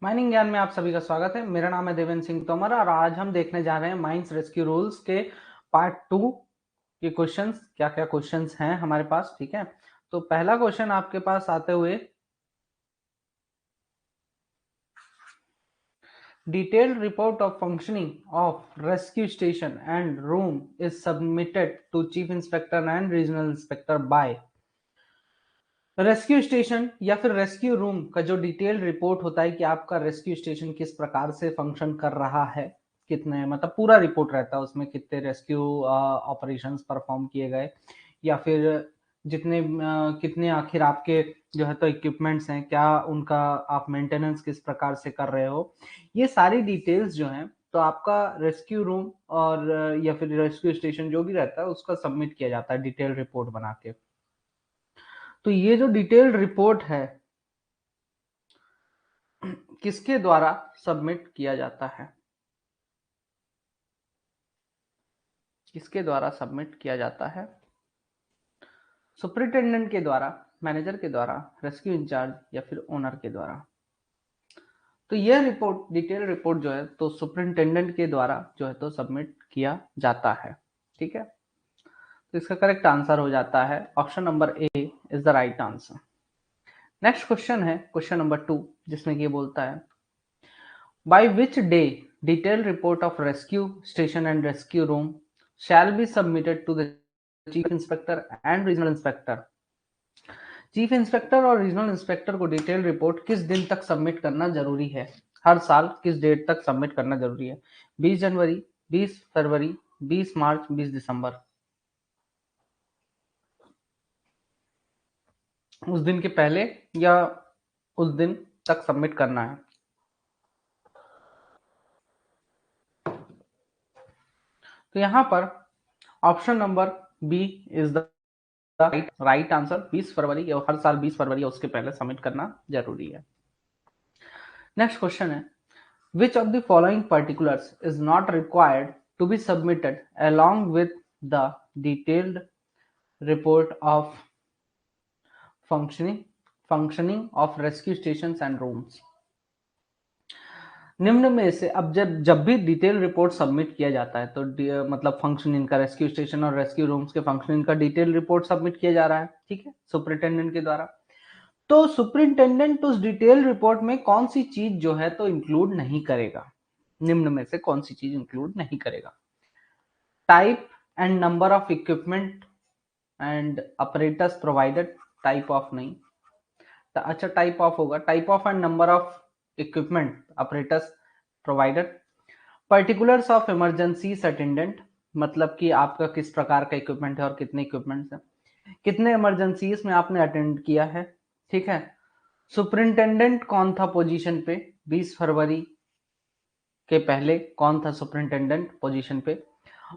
Mining ज्ञान में आप सभी का स्वागत है। मेरा नाम है देवेंद्र सिंह तोमर और आज हम देखने जा रहे हैं माइंस रेस्क्यू रूल्स के पार्ट 2 के क्वेश्चंस। क्या क्या क्वेश्चंस हैं हमारे पास, ठीक है। तो पहला क्वेश्चन आपके पास आते हुए, detailed report of functioning of rescue station and room is submitted to chief inspector and regional inspector by. Rescue station या फिर रेस्क्यू रूम का जो डिटेल रिपोर्ट होता है कि आपका रेस्क्यू स्टेशन किस प्रकार से फंक्शन कर रहा है, कितने मतलब पूरा रिपोर्ट रहता है उसमें, कितने रेस्क्यू ऑपरेशंस परफॉर्म किए गए या फिर जितने कितने आखिर आपके जो है तो इक्विपमेंट्स हैं, क्या उनका आप मेंटेनेंस किस प्रकार से कर रहे हो, ये सारी डिटेल्स जो हैं तो आपका रेस्क्यू रूम और या फिर रेस्क्यू स्टेशन जो भी रहता है उसका सबमिट किया जाता है डिटेल रिपोर्ट बना के। तो ये जो डिटेल्ड रिपोर्ट है किसके द्वारा सबमिट किया जाता है, किसके द्वारा सबमिट किया जाता है? सुपरिटेंडेंट के द्वारा, मैनेजर के द्वारा, रेस्क्यू इंचार्ज या फिर ओनर के द्वारा। तो यह रिपोर्ट, डिटेल रिपोर्ट जो है तो सुपरिटेंडेंट के द्वारा जो है तो सबमिट किया जाता है, ठीक है। तो इसका करेक्ट आंसर हो जाता है option number A is the right answer. Next question है क्वेश्चन नंबर 2, जिसमें ये बोलता है, by which day detailed report of rescue station and rescue room shall be submitted to the chief inspector and regional inspector? Chief inspector और regional inspector को detail report किस दिन तक सबमिट करना जरूरी है? हर साल किस डेट तक सबमिट करना जरूरी है? 20 जनवरी, 20 फरवरी, 20 मार्च, 20 दिसंबर। उस दिन के पहले या उस दिन तक सबमिट करना है। तो यहां पर option number B is the right answer. 20 फरवरी, और हर साल 20 फरवरी या उसके पहले सबमिट करना जरूरी है। नेक्स्ट क्वेश्चन है, which of the following particulars is not required to be submitted along with the detailed report of functioning of rescue stations and rooms? निम्न में से अब जब भी डिटेल रिपोर्ट सबमिट किया जाता है तो मतलब फंक्शनिंग का, रेस्क्यू स्टेशन और रेस्क्यू रूम्स के फंक्शनिंग का डिटेल रिपोर्ट सबमिट किया जा रहा है, ठीक है, सुपरिटेंडेंट के द्वारा। तो सुपरिटेंडेंट उस डिटेल रिपोर्ट में कौन सी चीज जो है तो इंक्लूड नहीं करेगा? निम्न में से कौन सी चीज इंक्लूड नहीं करेगा? Type and number of equipment and operators provided. Type of नहीं, अच्छा टाइप ऑफ होगा, type of and number of equipment operators provided. Particulars of emergencies attendant, मतलब कि आपका किस प्रकार का इक्विपमेंट है और कितने इक्विपमेंट्स हैं, कितने इमरजेंसीज में आपने अटेंड किया है, ठीक है। सुपरिंटेंडेंट कौन था पोजीशन पे 20 फरवरी के पहले, कौन था सुपरिंटेंडेंट पोजीशन पे,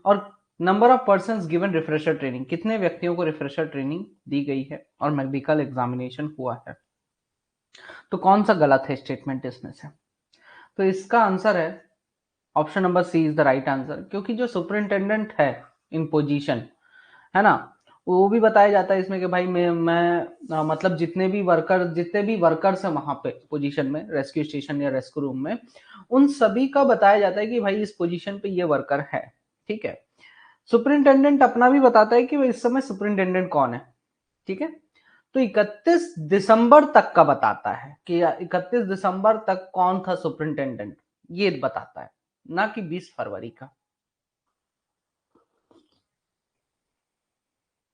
और number of persons given refresher training, कितने व्यक्तियों को रिफ्रेशर ट्रेनिंग दी गई है और मेडिकल एग्जामिनेशन हुआ है। तो कौन सा गलत है स्टेटमेंट इसमें से? तो इसका आंसर है option number C is the right answer, क्योंकि जो सुपरिंटेंडेंट है इन पोजीशन, है ना, वो भी बताया जाता है इसमें कि भाई मैं मतलब जितने भी वर्कर्स हैं वहां पे पोजीशन में, रेस्क्यू स्टेशन या रेस्क्यू रूम में, उन सभी का बताया जाता है कि भाई इस पोजीशन पे ये वर्कर है, ठीक है। सुपरिंटेंडेंट अपना भी बताता है कि इस समय सुपरिंटेंडेंट कौन है, ठीक है। तो 31 दिसंबर तक का बताता है कि 31 दिसंबर तक कौन था सुपरिंटेंडेंट, ये बताता है, ना कि 20 फरवरी का।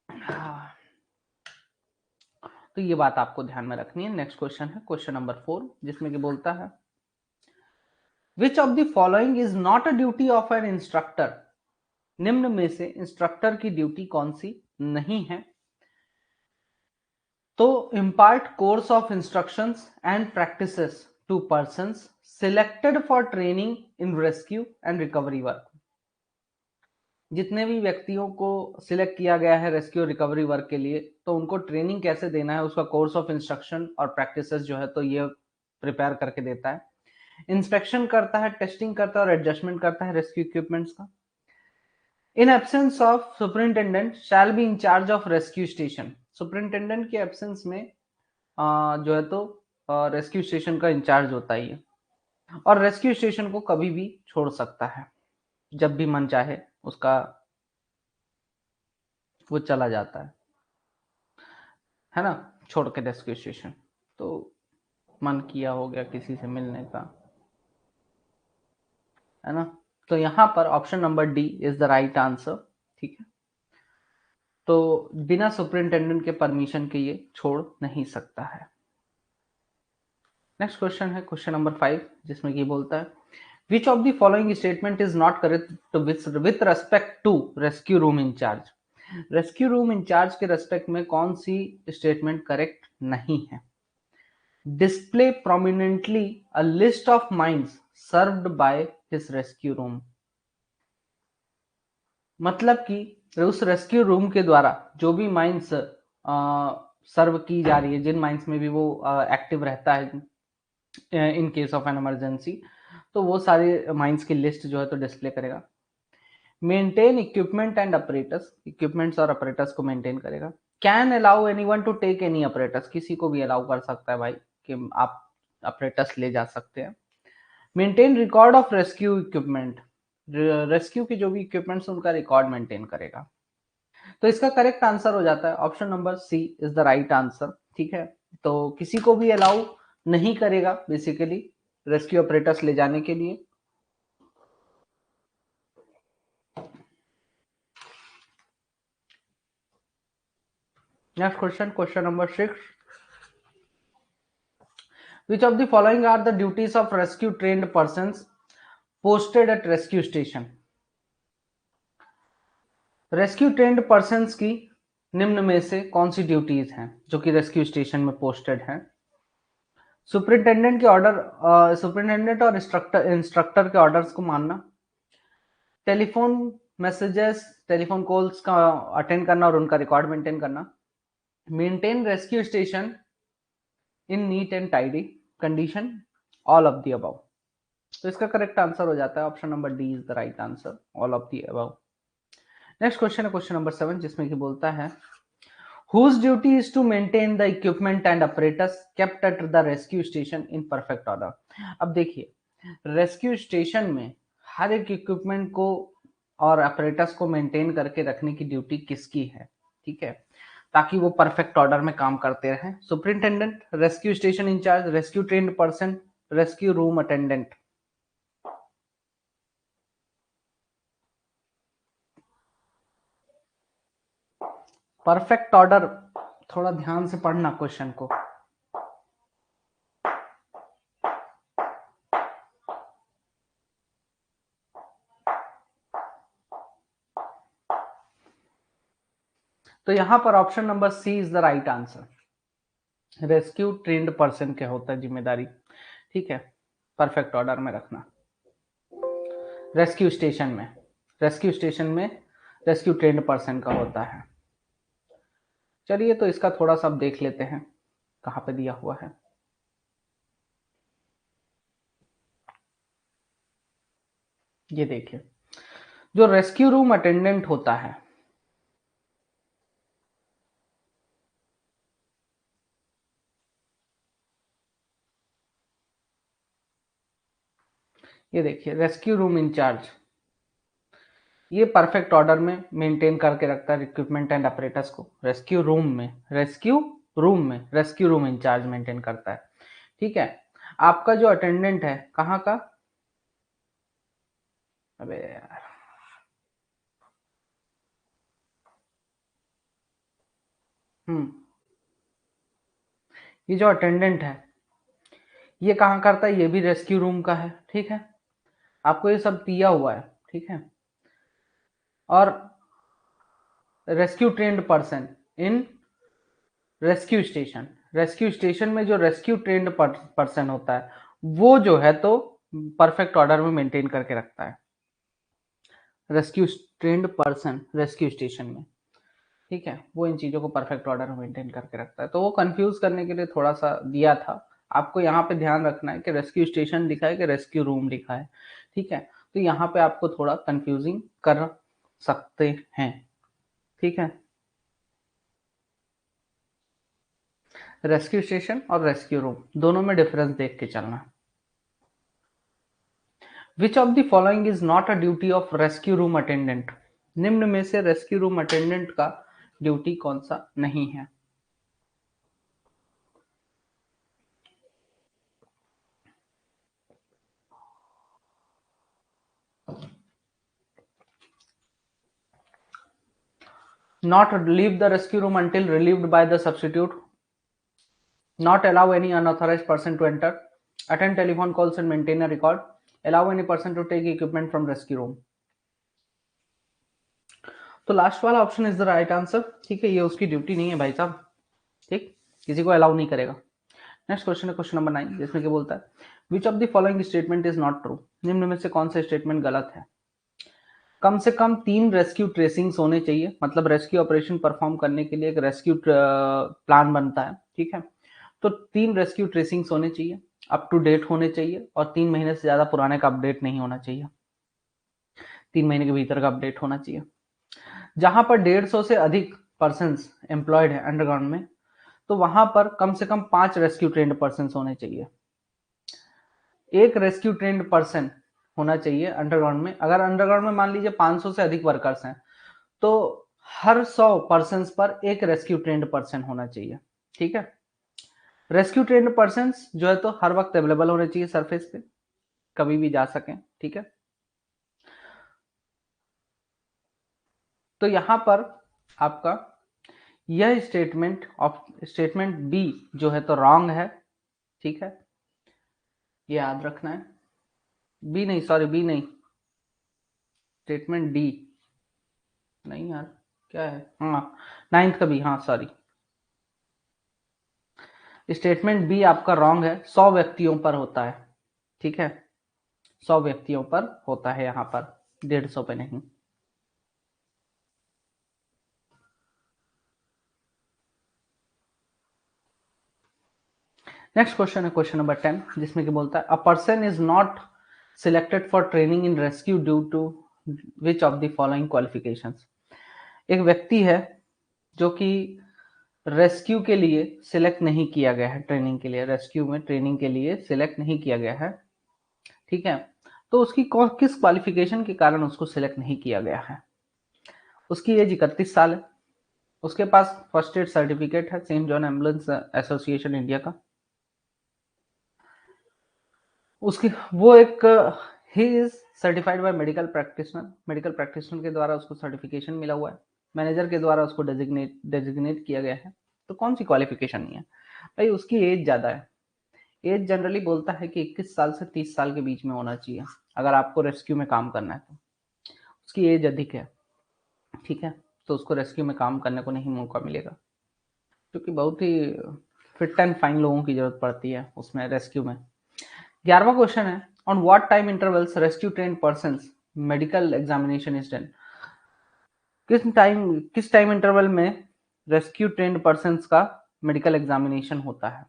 हाँ, तो ये बात आपको ध्यान में रखनी है। नेक्स्ट क्वेश्चन है क्वेश्चन नंबर 4, जिसमें कि बोलता है, which of the following is not a duty of N instructor? निम्न में से इंस्ट्रक्टर की ड्यूटी कौन सी नहीं है? तो impart course of instructions and practices to persons selected for training in rescue and recovery work. जितने भी व्यक्तियों को सिलेक्ट किया गया है रेस्क्यू रिकवरी वर्क के लिए, तो उनको ट्रेनिंग कैसे देना है, उसका कोर्स ऑफ इंस्ट्रक्शन और प्रैक्टिसेस जो है तो ये प्रिपेयर करके देता है। इंस्पेक्शन करता है, टेस्टिंग करता है और एडजस्टमेंट करता है रेस्क्यू इक्विपमेंट्स का। In absence of superintendent shall be in charge of rescue station. Superintendent के एब्सेंस में जो है तो रेस्क्यू स्टेशन का इंचार्ज होता है ये। और रेस्क्यू स्टेशन को कभी भी छोड़ सकता है, जब भी मन चाहे उसका वो चला जाता है ना, छोड़ के रेस्क्यू स्टेशन। तो मन किया हो गया किसी से मिलने का, है ना। तो यहाँ पर option number D is the right answer, ठीक है। तो बिना सुपरिंटेंडेंट के परमिशन के ये छोड़ नहीं सकता है। नेक्स्ट क्वेश्चन है क्वेश्चन नंबर 5, जिसमें ये बोलता है which of the following statement is not correct with respect to rescue room incharge. Rescue room incharge के रेस्पेक्ट में कौन सी स्टेटमेंट करेक्ट नहीं है। Display prominently a list of mines served by his rescue room. मतलब कि उस rescue room के द्वारा जो भी माइंस सर्व की जा रही है, जिन माइंस में भी वो एक्टिव रहता है in case of an emergency, तो वो सारे माइंस की लिस्ट जो है तो डिस्प्ले करेगा। Maintain equipment and apparatus, equipments और अपरेटस को मेंटेन करेगा। Can allow anyone to take any apparatus, किसी को भी अलाउ कर सकता है भाई कि आप अपरेटस ले जा सकते हैं। Maintain record of rescue equipment, rescue की जो भी इक्विपमेंट्स उनका रिकॉर्ड मेंटेन करेगा। तो इसका करेक्ट आंसर हो जाता है option number C is the right answer, ठीक है। तो किसी को भी अलाउ नहीं करेगा बेसिकली रेस्क्यू ऑपरेटर्स ले जाने के लिए। Next question, question number 6, which of the following are the duties of rescue trained persons posted at rescue station। Rescue trend persons की निम्न में से कौन सी ड्यूटीज हैं जो कि रेस्क्यू स्टेशन में पोस्टेड हैं। सुपरिंटेंडेंट के ऑर्डर, सुपरिंटेंडेंट और इंस्ट्रक्टर के ऑर्डर्स को मानना, टेलीफोन मैसेजेस, टेलीफोन कॉल्स का अटेंड करना और उनका रिकॉर्ड मेंटेन करना, maintain rescue station in neat and tidy condition, all of the above. तो इसका करेक्ट आंसर हो जाता है option number D is the right answer, all of the above. Next question है क्वेश्चन नंबर 7, जिसमें कि बोलता है whose duty is to maintain the equipment and apparatus kept at the rescue station in perfect order। अब देखिए rescue station में हर एक equipment को और अपरेटस को मेंटेन करके रखने की ड्यूटी किसकी है, ठीक है, ताकि वो परफेक्ट ऑर्डर में काम करते रहें। Superintendent, rescue station incharge, rescue trained person, rescue room attendant. Perfect order, थोड़ा ध्यान से पढ़ना क्वेश्चन को। तो यहां पर option number C is the right answer. Rescue trained person क्या होता है जिम्मेदारी, ठीक है, परफेक्ट ऑर्डर में रखना रेस्क्यू स्टेशन में। रेस्क्यू स्टेशन में रेस्क्यू ट्रेन्ड पर्सन का होता है। चलिए तो इसका थोड़ा सा देख लेते हैं कहां पे दिया हुआ है। ये देखिए जो रेस्क्यू रूम अटेंडेंट होता है, ये देखिए रेस्क्यू रूम इंचार्ज, ये परफेक्ट ऑर्डर में मेंटेन करके रखता है इक्विपमेंट एंड अपरेटस को। रेस्क्यू रूम में, रेस्क्यू रूम में रेस्क्यू रूम इंचार्ज मेंटेन करता है, ठीक है। आपका जो अटेंडेंट है कहाँ का, अबे यार, ये जो अटेंडेंट है ये कहाँ करता है, ये भी रेस्क्यू रूम का है, ठीक है। आपको ये सब दिया हुआ है, ठीक है। और rescue trained person in rescue station, rescue station में जो रेस्क्यू ट्रेन्ड पर्सन होता है वो जो है तो परफेक्ट ऑर्डर में मेंटेन करके रखता है rescue trained person rescue station में, ठीक है। वो इन चीजों को परफेक्ट ऑर्डर में मेंटेन करके रखता है। तो वो कंफ्यूज करने के लिए थोड़ा सा दिया था। आपको यहाँ पे ध्यान रखना है कि रेस्क्यू स्टेशन लिखा है कि रेस्क्यू रूम लिखा है, ठीक है। तो यहाँ पे आपको थोड़ा कंफ्यूजिंग कर सकते हैं, ठीक है। रेस्क्यू स्टेशन और रेस्क्यू रूम दोनों में डिफरेंस देख के चलना। विच of the following is not a duty of rescue room attendant? निम्न में से रेस्क्यू रूम अटेंडेंट का ड्यूटी कौन सा नहीं है? Not leave the rescue room until relieved by the substitute. Not allow any unauthorized person to enter. Attend telephone calls and maintain a record. Allow any person to take equipment from rescue room. तो last वाला option is the right answer. ठीक है, ये उसकी duty नहीं है भाई साहब। ठीक, किसी को अलाउ नहीं करेगा। नेक्स्ट क्वेश्चन है क्वेश्चन नंबर 9, जिसमें क्या बोलता है, which of the following statement is not true? निम्न में से कौन सा स्टेटमेंट गलत है? कम से कम 3 रेस्क्यू ट्रेसिंग्स होने चाहिए, मतलब रेस्क्यू ऑपरेशन परफॉर्म करने के लिए एक रेस्क्यू प्लान बनता है। ठीक है, तो 3 रेस्क्यू ट्रेसिंग्स होने चाहिए, अप टू डेट होने चाहिए, और 3 महीने से ज्यादा पुराने का अपडेट नहीं होना चाहिए। 3 महीने के भीतर का अपडेट होना चाहिए। जहां पर 150 से अधिक पर्सन एम्प्लॉयड है अंडरग्राउंड में, तो वहां पर कम से कम 5 रेस्क्यू ट्रेंड पर्सन होने चाहिए। एक रेस्क्यू ट्रेंड पर्सन होना चाहिए अंडरग्राउंड में। अगर अंडरग्राउंड में मान लीजिए 500 से अधिक वर्कर्स हैं, तो हर 100 पर्सन पर एक रेस्क्यू ट्रेंड पर्सन होना चाहिए। ठीक है, रेस्क्यू ट्रेंड पर्सन जो है तो हर वक्त अवेलेबल होने चाहिए सरफेस पे, कभी भी जा सकें। ठीक है, तो यहां पर आपका यह स्टेटमेंट बी जो है तो रॉन्ग है। ठीक है, ये याद रखना है। बी नहीं, सॉरी बी नहीं, स्टेटमेंट डी नहीं यार, क्या है, हाँ 9th का बी, हाँ सॉरी, स्टेटमेंट बी आपका रॉन्ग है। 100 व्यक्तियों पर होता है। ठीक है, 100 व्यक्तियों पर होता है यहाँ पर, 150 पे नहीं। नेक्स्ट क्वेश्चन है क्वेश्चन नंबर 10, जिसमें कि बोलता है, a person is not selected for training in rescue due to which of the following qualifications? एक व्यक्ति है जो कि रेस्क्यू के लिए सिलेक्ट नहीं किया गया है, ट्रेनिंग के लिए, रेस्क्यू में ट्रेनिंग के लिए सिलेक्ट नहीं किया गया है। ठीक है, तो उसकी किस क्वालिफिकेशन के कारण उसको सिलेक्ट नहीं किया गया है? उसकी एज 31 साल है, उसके पास फर्स्ट एड सर्टिफिकेट है Saint John Ambulance Association India का, उसकी वो एक ही is certified by medical practitioner के द्वारा उसको सर्टिफिकेशन मिला हुआ है, मैनेजर के द्वारा उसको डेजिग्नेट किया गया है। तो कौन सी क्वालिफिकेशन नहीं है भाई? उसकी एज ज्यादा है। एज जनरली बोलता है कि 21 साल से 30 साल के बीच में होना चाहिए अगर आपको रेस्क्यू में काम करना है तो। उसकी एज अधिक है। ठीक है, तो उसको रेस्क्यू में काम करने को नहीं मौका मिलेगा, क्योंकि बहुत ही फिट एंड फाइन लोगों की जरूरत पड़ती है उसमें, रेस्क्यू में। 11वां क्वेश्चन है, on what time intervals rescue trained persons medical examination is done? किस टाइम इंटरवल में रेस्क्यू ट्रेन्ड पर्संस का मेडिकल एग्जामिनेशन होता है?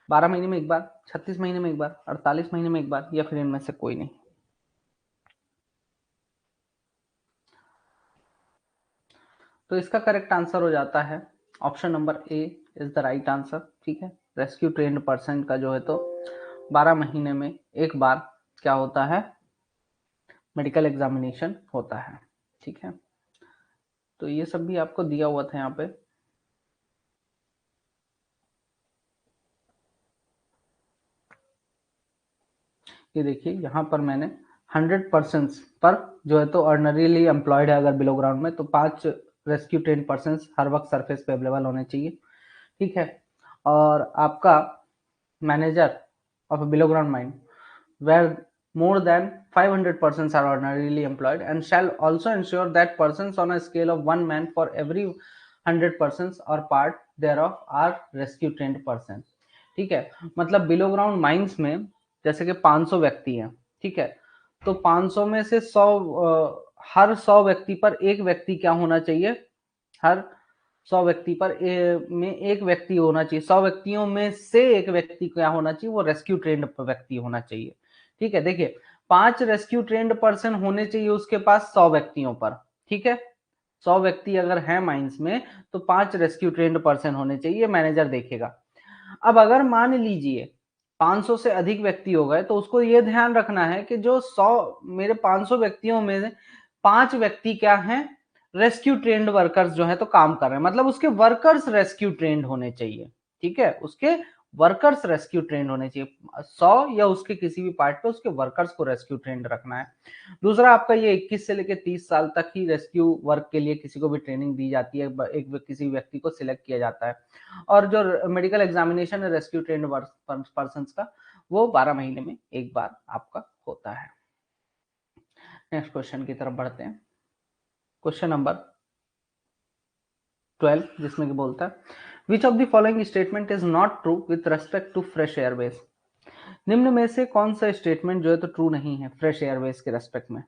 12 महीने में एक बार, 36 महीने में एक बार, 48 महीने में एक बार, या फिर इनमें से कोई नहीं? तो इसका करेक्ट आंसर हो जाता है option number A is the right answer. ठीक है, रेस्क्यू ट्रेन्ड पर्सन का जो है तो 12 महीने में एक बार क्या होता है, मेडिकल एग्जामिनेशन होता है। ठीक है, तो ये सब भी आपको दिया हुआ था यहाँ पे। ये देखिए यहाँ पर मैंने 100% पर जो है तो ऑर्डिनरीली एम्प्लॉयड है अगर बिलो ग्राउंड में, तो 5 रेस्क्यू ट्रेन पर्सन हर वक्त सरफेस पे अवेलेबल होने चाहिए। ठीक है, और आपका manager of below ground mine where more than 500 persons are ordinarily employed and shall also ensure that persons on a scale of 1 man for every 100 persons or part thereof are rescue trained persons। ठीक है, मतलब below ground mines में जैसे कि 500 व्यक्ति हैं। ठीक है, तो 500 में से 100 हर 100 व्यक्ति पर एक व्यक्ति क्या होना चाहिए, हर 100 व्यक्ति पर में एक व्यक्ति होना चाहिए, 100 व्यक्तियों में से एक व्यक्ति क्या होना चाहिए, वो रेस्क्यू ट्रेंड व्यक्ति होना चाहिए। ठीक है, देखिए 5 रेस्क्यू ट्रेंड पर्सन होने चाहिए उसके पास 100 व्यक्तियों पर। ठीक है, 100 व्यक्ति अगर है माइंस में तो 5 रेस्क्यू ट्रेंड पर्सन होने चाहिए, मैनेजर देखेगा। अब अगर मान लीजिए 500 से अधिक व्यक्ति हो गए तो उसको ये ध्यान रखना है कि जो 100 मेरे 500 व्यक्तियों में 5 व्यक्ति क्या हैं, रेस्क्यू ट्रेंड वर्कर्स जो है तो काम कर रहे हैं, मतलब उसके वर्कर्स रेस्क्यू ट्रेंड होने चाहिए, ठीक है, उसके वर्कर्स रेस्क्यू ट्रेंड होने चाहिए। 100 या उसके किसी भी पार्ट पे उसके वर्कर्स को रेस्क्यू ट्रेंड रखना है। दूसरा आपका ये 21 से लेकर 30 साल तक ही रेस्क्यू वर्क के लिए किसी को भी ट्रेनिंग दी जाती है, किसी व्यक्ति को सिलेक्ट किया जाता है। और जो मेडिकल एग्जामिनेशन है रेस्क्यू ट्रेंड पर्सन का, वो 12 महीने में एक बार आपका होता है। नेक्स्ट क्वेश्चन की तरफ बढ़ते हैं। क्वेश्चन नंबर 12 जिसमें कि बोलता है which of the following statement is not true with respect to fresh airways. निम्न में से कौन सा स्टेटमेंट जो है तो ट्रू नहीं है फ्रेश एयरवेज के रेस्पेक्ट में।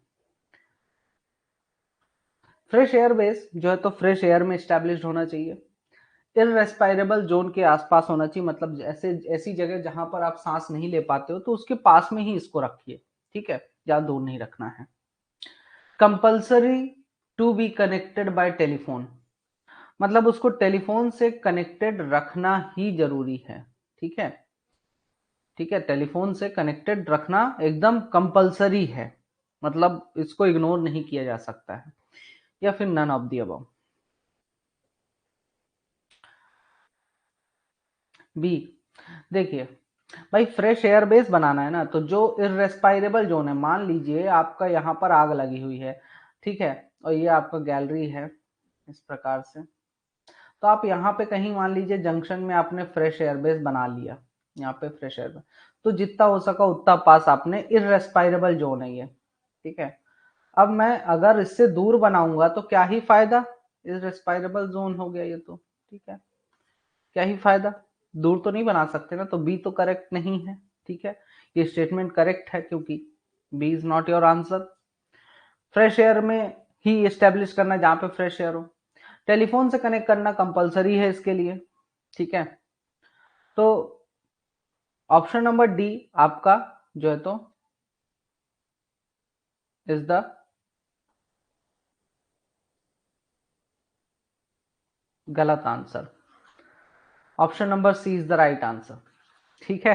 फ्रेश एयरवेज जो है तो फ्रेश एयर में स्टैब्लिश्ड होना चाहिए, इनरेस्पायरेबल जोन के आसपास होना चाहिए, मतलब ऐसे ऐसी जगह जहां पर आप सांस नहीं ले पाते हो तो उसके पास में ही इसको रखिए, ठीक है, ज्यादा दूर नहीं रखना है। Compulsory to be connected by telephone, मतलब उसको टेलीफोन से कनेक्टेड रखना ही जरूरी है, ठीक है, ठीक है, टेलीफोन से कनेक्टेड रखना एकदम कंपल्सरी है, मतलब इसको इग्नोर नहीं किया जा सकता है। या फिर none of the above. B, देखिए भाई फ्रेश एयर बेस बनाना है ना, तो जो इरेस्पायरेबल जोन है, मान लीजिए आपका यहाँ पर आग लगी हुई है, ठीक है, और ये आपका गैलरी है इस प्रकार से, तो आप यहाँ पे कहीं मान लीजिए जंक्शन में आपने फ्रेश एयर बेस बना लिया, यहाँ पे फ्रेश एयर, तो जितना हो सका उतना पास आपने, इरेस्पायरेबल जोन है ये, ठीक है। अब मैं अगर इससे दूर बनाऊंगा तो क्या ही फायदा, इरेस्पायरेबल जोन हो गया ये तो, ठीक है, क्या ही फायदा, दूर तो नहीं बना सकते ना, तो बी तो करेक्ट नहीं है, ठीक है, ये स्टेटमेंट करेक्ट है क्योंकि B is not your answer. Fresh air में ही स्टेब्लिश करना जहां पे फ्रेश एयर हो, टेलीफोन से कनेक्ट करना कंपलसरी है इसके लिए, ठीक है, तो ऑप्शन नंबर डी आपका जो है तो इज द गलत answer, option number C is the right answer, ठीक है,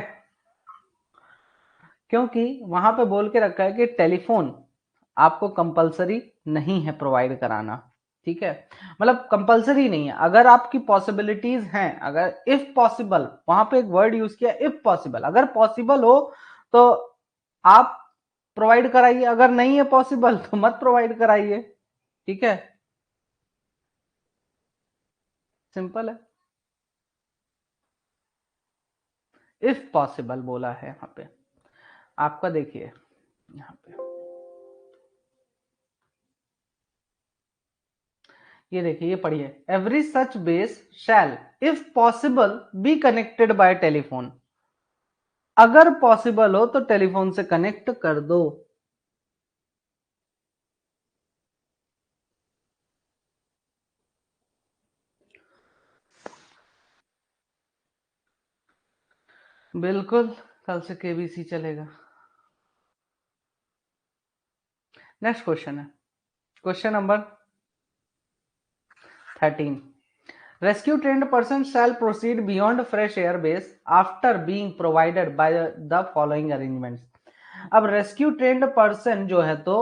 क्योंकि वहां पे बोल के रखा है कि टेलीफोन आपको कंपलसरी नहीं है प्रोवाइड कराना, ठीक है, मतलब कंपलसरी नहीं है, अगर आपकी पॉसिबिलिटीज हैं, अगर इफ पॉसिबल, वहां पे एक वर्ड यूज किया इफ पॉसिबल, अगर पॉसिबल हो तो आप प्रोवाइड कराइए, अगर नहीं है पॉसिबल तो मत प्रोवाइड कराइए, ठीक है, सिंपल है, इफ पॉसिबल बोला है यहाँ पे आपका, देखिए यहाँ पे ये देखिए, ये पढ़िए, every such base shall if possible be connected by telephone, अगर पॉसिबल हो तो टेलीफोन से कनेक्ट कर दो। बिल्कुल, कल से केबीसी चलेगा। नेक्स्ट क्वेश्चन है question number 13, rescue trained person shall proceed beyond fresh air base after being provided by the following arrangements। अब रेस्क्यू ट्रेंड पर्सन जो है तो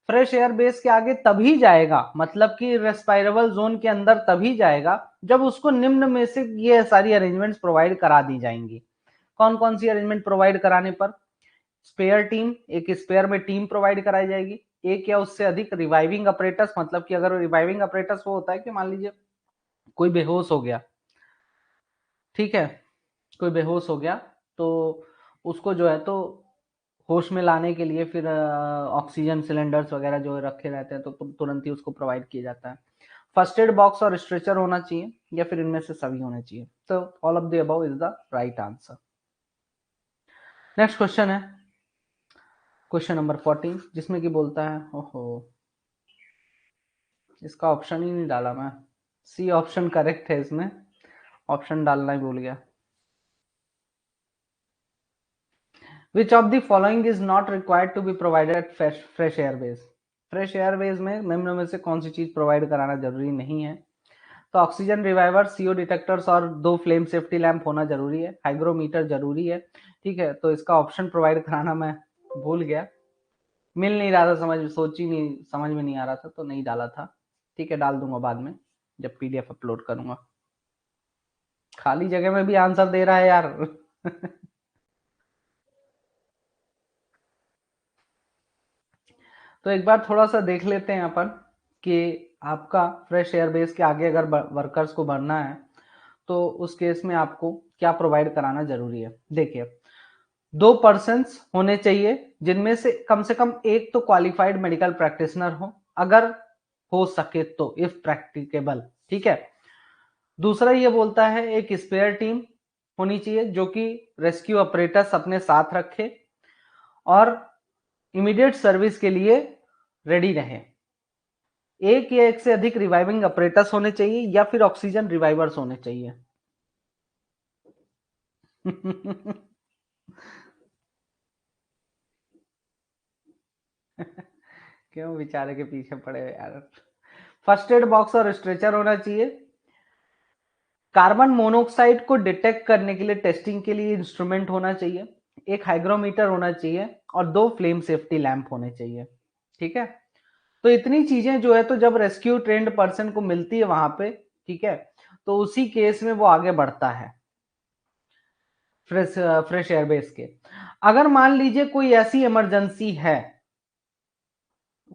फ्रेश एयर बेस के आगे तभी जाएगा, मतलब कि रेस्पायरेबल जोन के अंदर तभी जाएगा जब उसको निम्न में से ये सारी अरेंजमेंट्स प्रोवाइड करा दी जाएंगी। कौन कौन सी अरेंजमेंट प्रोवाइड कराने पर, स्पेयर टीम, एक स्पेयर में टीम प्रोवाइड कराई जाएगी, एक या उससे अधिक रिवाइविंग अपरेटस, मतलब कि अगर रिवाइविंग अपरेटस वो होता है कि मान लीजिए कोई बेहोश हो गया, ठीक है, कोई बेहोश हो गया तो उसको जो है तो होश में लाने के लिए फिर ऑक्सीजन सिलेंडर्स वगैरह जो रखे रहते हैं तो तुरंत ही उसको प्रोवाइड किया जाता है। फर्स्ट एड बॉक्स और स्ट्रेचर होना चाहिए या फिर इनमें से सभी होने चाहिए, तो all of the above is the right answer. Next question है क्वेश्चन नंबर 14 जिसमें कि बोलता है, ओहो इसका ऑप्शन ही नहीं डाला मैं, सी ऑप्शन करेक्ट है, इसमें ऑप्शन डालना ही भूल गया। Which of the following is not required to be provided at fresh airways? Fresh Airways में निम्न में से कौन सी चीज प्रोवाइड कराना जरूरी नहीं है, तो ऑक्सीजन रिवाइवर, सीओ डिटेक्टर्स और 2 फ्लेम सेफ्टी लैंप होना जरूरी है, हाइग्रोमीटर जरूरी है। ठीक है, तो इसका ऑप्शन प्रोवाइड कराना मैं भूल गया, मिल नहीं रहा था, समझ में नहीं आ रहा था, तो नहीं डाला था। ठीक है, डाल दूंगा बाद में जब पीडीएफ अपलोड करूंगा। खाली जगह में भी आंसर दे रहा है यार। तो एक बार थोड़ा सा देख लेते हैं अपन कि आपका फ्रेश एयर बेस के आगे अगर वर्कर्स को भरना है तो उस केस में आपको क्या प्रोवाइड कराना जरूरी है। देखिए, 2 पर्सन्स होने चाहिए जिनमें से कम एक तो क्वालिफाइड मेडिकल प्रैक्टिशनर हो, अगर हो सके तो, इफ प्रैक्टिकेबल। ठीक है, दूसरा ये बोलता है एक स्पेयर टीम होनी चाहिए जो कि रेस्क्यू ऑपरेटर्स अपने साथ रखे और इमीडिएट सर्विस के लिए रेडी रहे। एक या एक से अधिक रिवाइविंग ऑपरेटर्स होने चाहिए या फिर ऑक्सीजन रिवाइवर्स होने चाहिए। क्यों बेचारे के पीछे पड़े यार। फर्स्ट एड बॉक्स और स्ट्रेचर होना चाहिए। कार्बन मोनोऑक्साइड को डिटेक्ट करने के लिए टेस्टिंग के लिए इंस्ट्रूमेंट होना चाहिए, एक हाइग्रोमीटर होना चाहिए और 2 फ्लेम सेफ्टी लैंप होने चाहिए। ठीक है, तो इतनी चीजें जो है तो जब रेस्क्यू ट्रेंड पर्सन को मिलती है वहां पे, ठीक है, तो उसी केस में वो आगे बढ़ता है फ्रेश एयरबेस के। अगर मान लीजिए कोई ऐसी इमरजेंसी है,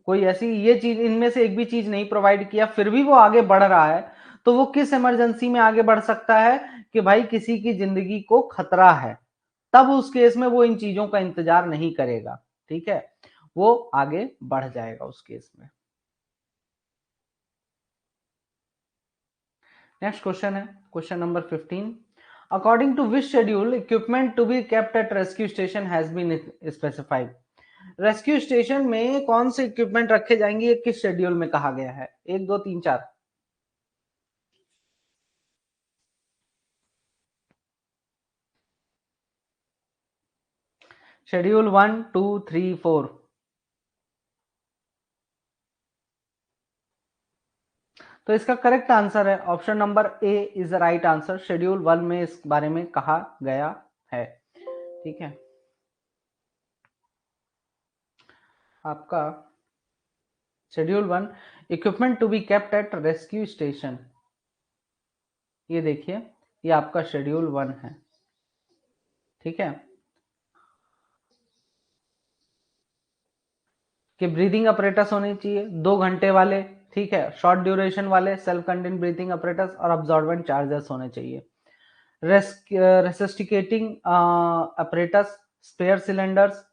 कोई ऐसी ये चीज इनमें से एक भी चीज नहीं प्रोवाइड किया फिर भी वो आगे बढ़ रहा है, तो वो किस इमरजेंसी में आगे बढ़ सकता है कि भाई किसी की जिंदगी को खतरा है, तब उस केस में वो इन चीजों का इंतजार नहीं करेगा। ठीक है, वो आगे बढ़ जाएगा उस केस में। नेक्स्ट क्वेश्चन है question number 15। According to which schedule equipment to be kept at rescue station has been specified. Rescue station में कौन से इक्विपमेंट रखे जाएंगे, ये किस शेड्यूल में कहा गया है? 1 2 3 4। शेड्यूल 1 2 3 4। तो इसका करेक्ट आंसर है option number A is the right answer. Schedule 1 में इस बारे में कहा गया है। ठीक है, आपका schedule 1 equipment to be kept at rescue station, ये देखिए ये आपका शेड्यूल 1 है। ठीक है, कि ब्रीदिंग अपरेटस होने चाहिए 2 घंटे वाले। ठीक है, शॉर्ट ड्यूरेशन वाले सेल्फ कंटेन ब्रीथिंग अपरेटस और अब्जॉर्बेंट चार्जर्स होने चाहिए। Resuscitating apparatus, spare cylinders,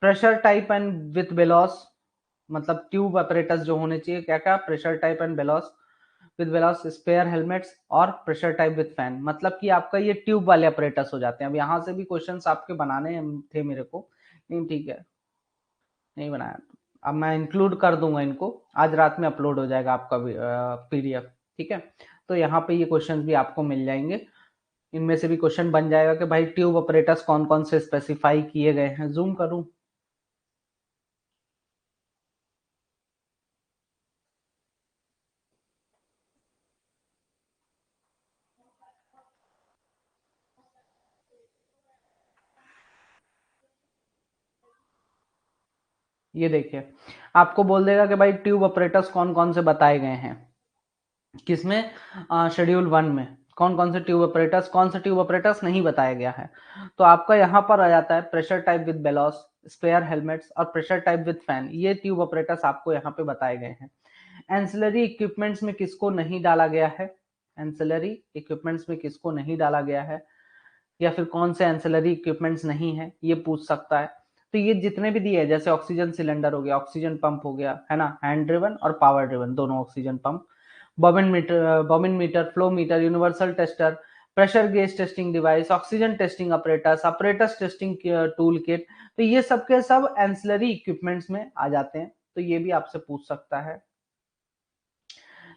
pressure type and with bellows, मतलब ट्यूब अपरेटस जो होने चाहिए, क्या क्या, pressure type and bellows with bellows, spare helmets और प्रेशर टाइप विद फैन। मतलब कि आपका ये ट्यूब वाले अपरेटस हो जाते हैं। अब यहाँ से भी क्वेश्चंस आपके बनाने थे मेरे को, नहीं ठीक है, नहीं बनाया। अब मैं इंक्लूड कर दूंगा इनको, आज रात में अपलोड हो जाएगा आपका पीडीएफ। ठीक है, तो यहाँ पे ये क्वेश्चन भी आपको मिल जाएंगे। इनमें से भी क्वेश्चन बन जाएगा कि भाई ट्यूब ऑपरेटर्स कौन कौन से स्पेसिफाई किए गए हैं। जूम करूं, ये देखिए आपको बोल देगा कि भाई ट्यूब ऑपरेटर्स कौन कौन से बताए गए हैं किसमें, शेड्यूल 1 में कौन कौन से ट्यूब ऑपरेटर्स, कौन से ट्यूब ऑपरेटर्स नहीं बताया गया है। तो आपका यहाँ पर आ जाता है pressure type with bellows, spare helmets और प्रेशर टाइप विद फैन। ये ट्यूब ऑपरेटर्स आपको यहाँ पे बताए गए हैं। एंसिलरी इक्विपमेंट्स में किसको नहीं डाला गया है, एंसिलरी इक्विपमेंट्स में किसको नहीं डाला गया है, या फिर कौन से एंसिलरी इक्विपमेंट्स नहीं है, ये पूछ सकता है। तो ये जितने भी दिए हैं, जैसे ऑक्सीजन सिलेंडर हो गया, ऑक्सीजन पंप हो गया, है ना, हैंड ड्रिवन और पावर ड्रिवन दोनों oxygen pump, bobbin meter, flow meter, universal tester, pressure gauge testing device, oxygen testing apparatus, apparatus testing tool kit, तो ये सब के सब एंसिलरी इक्विपमेंट्स में आ जाते हैं। तो ये भी आपसे पूछ सकता है।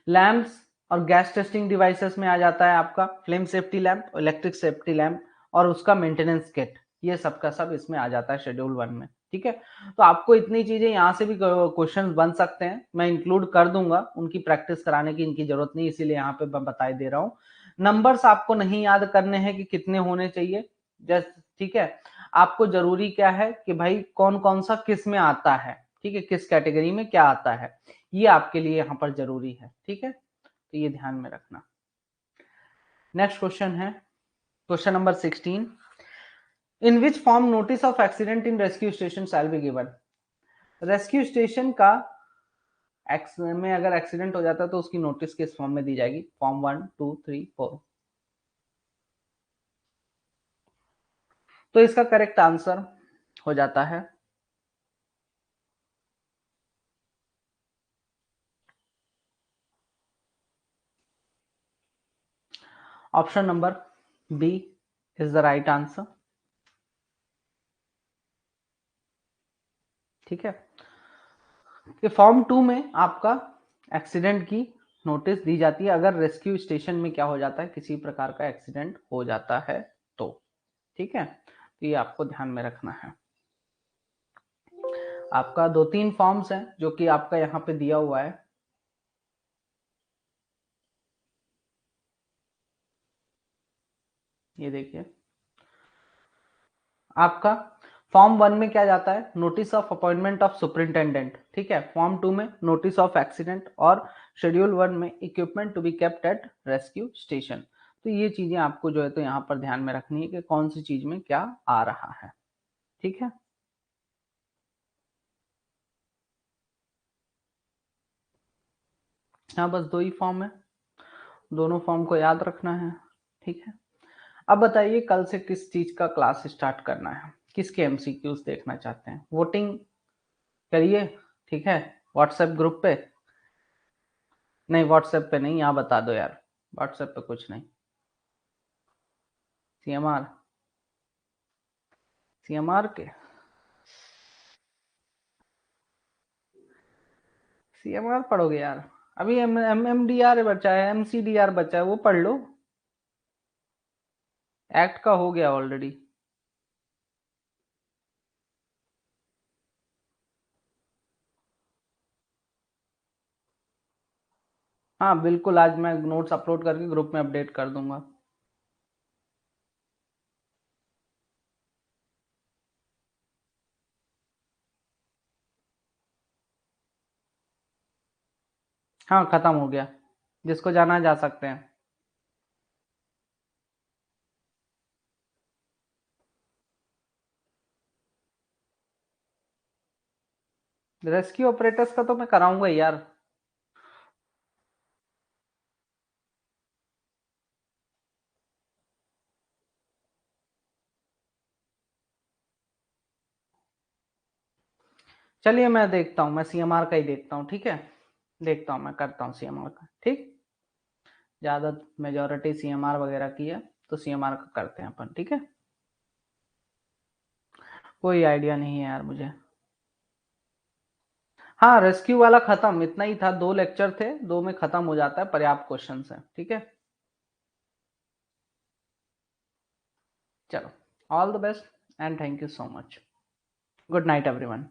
लैंप्स और गैस टेस्टिंग डिवाइसेस में आ जाता है आपका flame safety lamp, electric safety lamp और उसका मेंटेनेंस किट, ये सब का सब इसमें आ जाता है शेड्यूल 1 में। ठीक है। तो आपको इतनी चीजें यहाँ से भी क्वेश्चन बन सकते हैं, मैं इंक्लूड कर दूंगा, उनकी प्रैक्टिस कराने की इनकी जरूरत नहीं, इसीलिए यहाँ पे मैं बताई दे रहा हूँ। नंबर्स आपको नहीं याद करने हैं कि कितने होने चाहिए, जस्ट ठीक है। आपको जरूरी क्या है कि भाई कौन कौन सा किस में आता है, ठीक है, किस कैटेगरी में क्या आता है, ये आपके लिए यहाँ पर जरूरी है, ठीक है, तो ये ध्यान में रखना। नेक्स्ट क्वेश्चन है question number 16, in which form notice of accident in rescue station shall be given. Rescue station का में अगर एक्सीडेंट हो जाता है तो उसकी नोटिस किस फॉर्म में दी जाएगी, फॉर्म 1 2 3 4। तो इसका करेक्ट आंसर हो जाता है option number B is the right answer, ठीक है। कि फॉर्म 2 में आपका एक्सीडेंट की नोटिस दी जाती है अगर रेस्क्यू स्टेशन में क्या हो जाता है, किसी प्रकार का एक्सीडेंट हो जाता है तो, ठीक है, तो ये आपको ध्यान में रखना है। आपका 2-3 फॉर्म्स हैं जो कि आपका यहाँ पे दिया हुआ है, ये देखिए। आपका फॉर्म 1 में क्या जाता है, notice of appointment of superintendent, ठीक है। फॉर्म 2 में नोटिस ऑफ एक्सीडेंट, और शेड्यूल 1 में equipment to be kept at rescue station. तो ये चीजें आपको जो है तो यहाँ पर ध्यान में रखनी है कि कौन सी चीज में क्या आ रहा है, ठीक है। हाँ, बस 2 ही फॉर्म है, दोनों फॉर्म को याद रखना है, ठीक है। अब बताइए कल से किस चीज का क्लास स्टार्ट करना है, किसके एमसीक्यूज देखना चाहते हैं, वोटिंग करिए, ठीक है, व्हाट्सएप ग्रुप पे। नहीं, व्हाट्सएप पे नहीं, यहाँ बता दो यार, व्हाट्सएप पे कुछ नहीं। सीएमआर, सीएमआर के सीएमआर पढ़ोगे यार, अभी एमडीआर बचा है, एमसीडीआर बचा है, वो पढ़ लो, एक्ट का हो गया ऑलरेडी। हाँ बिल्कुल, आज मैं नोट्स अपलोड करके ग्रुप में अपडेट कर दूंगा। हाँ खत्म हो गया, जिसको जाना जा सकते हैं। रेस्क्यू ऑपरेटर्स का तो मैं कराऊंगा ही यार। चलिए मैं देखता हूँ, मैं सीएमआर का ही देखता हूँ, ठीक है, देखता हूँ, मैं करता हूँ सीएमआर का, ठीक। ज्यादा मेजोरिटी सीएमआर वगैरह की है, तो सीएमआर का करते हैं अपन, ठीक है। कोई आइडिया नहीं है यार मुझे। हाँ रेस्क्यू वाला खत्म, इतना ही था, 2 लेक्चर थे, 2 में खत्म हो जाता है, पर्याप्त क्वेश्चन है, ठीक है। चलो, all the best and thank you so much, good night everyone.